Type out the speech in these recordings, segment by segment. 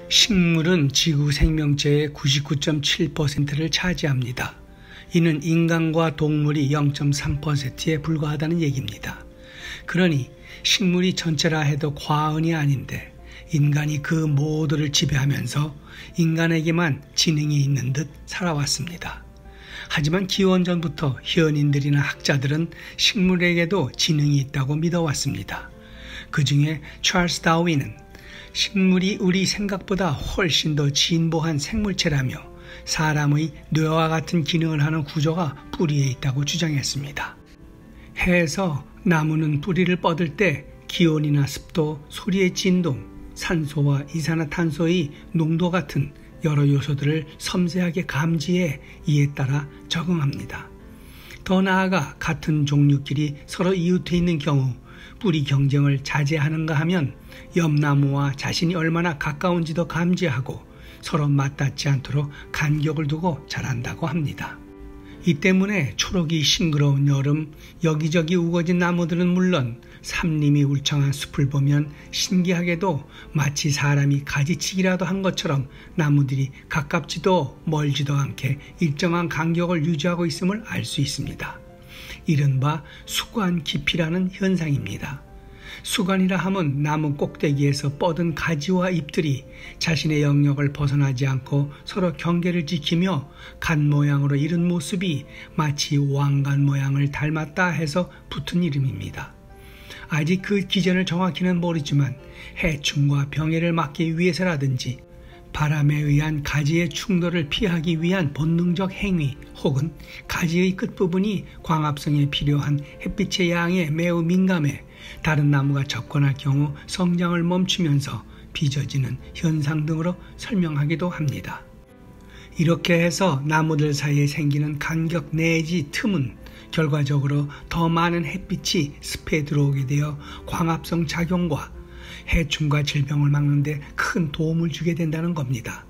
식물은 지구 생명체의 99.7%를 차지합니다. 이는 인간과 동물이 0.3%에 불과하다는 얘기입니다. 그러니 식물이 전체라 해도 과언이 아닌데 인간이 그 모두를 지배하면서 인간에게만 지능이 있는 듯 살아왔습니다. 하지만 기원전부터 현인들이나 학자들은 식물에게도 지능이 있다고 믿어왔습니다. 그 중에 찰스 다윈은 식물이 우리 생각보다 훨씬 더 진보한 생물체라며 사람의 뇌와 같은 기능을 하는 구조가 뿌리에 있다고 주장했습니다. 해에서 나무는 뿌리를 뻗을 때 기온이나 습도, 소리의 진동, 산소와 이산화탄소의 농도 같은 여러 요소들을 섬세하게 감지해 이에 따라 적응합니다. 더 나아가 같은 종류끼리 서로 이웃해 있는 경우 뿌리 경쟁을 자제하는가 하면 옆나무와 자신이 얼마나 가까운지도 감지하고 서로 맞닿지 않도록 간격을 두고 자란다고 합니다. 이 때문에 초록이 싱그러운 여름, 여기저기 우거진 나무들은 물론 삼림이 울창한 숲을 보면 신기하게도 마치 사람이 가지치기라도 한 것처럼 나무들이 가깝지도 멀지도 않게 일정한 간격을 유지하고 있음을 알 수 있습니다. 이른바 수관 깊이라는 현상입니다. 수관이라 함은 나무 꼭대기에서 뻗은 가지와 잎들이 자신의 영역을 벗어나지 않고 서로 경계를 지키며 간 모양으로 이른 모습이 마치 왕관 모양을 닮았다 해서 붙은 이름입니다. 아직 그 기전을 정확히는 모르지만 해충과 병해를 막기 위해서라든지 바람에 의한 가지의 충돌을 피하기 위한 본능적 행위 혹은 가지의 끝부분이 광합성에 필요한 햇빛의 양에 매우 민감해 다른 나무가 접근할 경우 성장을 멈추면서 빚어지는 현상 등으로 설명하기도 합니다. 이렇게 해서 나무들 사이에 생기는 간격 내지 틈은 결과적으로 더 많은 햇빛이 숲에 들어오게 되어 광합성 작용과 해충과 질병을 막는 데 큰 도움을 주게 된다는 겁니다.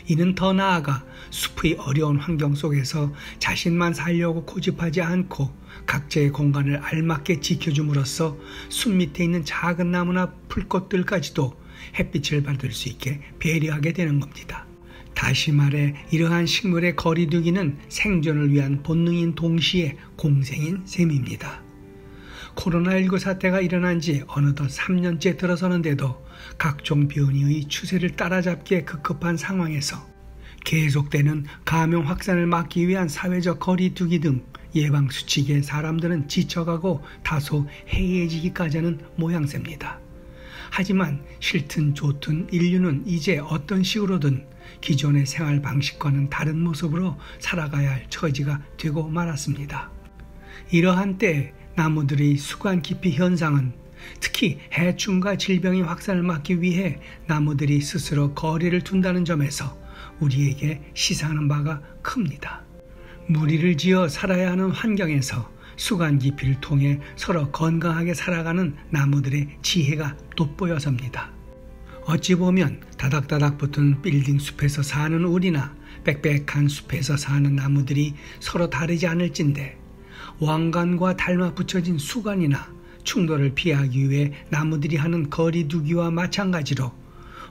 이는 더 나아가 숲의 어려운 환경 속에서 자신만 살려고 고집하지 않고 각자의 공간을 알맞게 지켜줌으로써 숲 밑에 있는 작은 나무나 풀꽃들까지도 햇빛을 받을 수 있게 배려하게 되는 겁니다. 다시 말해 이러한 식물의 거리두기는 생존을 위한 본능인 동시에 공생인 셈입니다. 코로나19 사태가 일어난 지 어느덧 3년째 들어서는데도 각종 변이의 추세를 따라잡기에 급급한 상황에서 계속되는 감염 확산을 막기 위한 사회적 거리두기 등 예방수칙에 사람들은 지쳐가고 다소 해이해지기까지 하는 모양새입니다. 하지만 싫든 좋든 인류는 이제 어떤 식으로든 기존의 생활 방식과는 다른 모습으로 살아가야 할 처지가 되고 말았습니다. 이러한 때 나무들의 수관 깊이 현상은 특히 해충과 질병의 확산을 막기 위해 나무들이 스스로 거리를 둔다는 점에서 우리에게 시사하는 바가 큽니다. 무리를 지어 살아야 하는 환경에서 수관 깊이를 통해 서로 건강하게 살아가는 나무들의 지혜가 돋보여섭니다. 어찌 보면 다닥다닥 붙은 빌딩 숲에서 사는 우리나 빽빽한 숲에서 사는 나무들이 서로 다르지 않을진데 왕관과 닮아 붙여진 수관이나 충돌을 피하기 위해 나무들이 하는 거리두기와 마찬가지로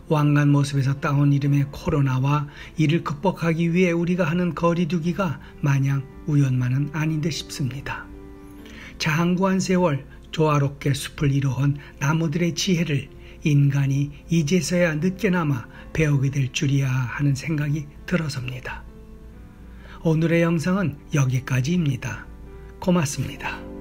왕관 모습에서 따온 이름의 코로나와 이를 극복하기 위해 우리가 하는 거리두기가 마냥 우연만은 아닌 듯 싶습니다. 장구한 세월 조화롭게 숲을 이루어온 나무들의 지혜를 인간이 이제서야 늦게나마 배우게 될 줄이야 하는 생각이 들어섭니다. 오늘의 영상은 여기까지입니다. 고맙습니다.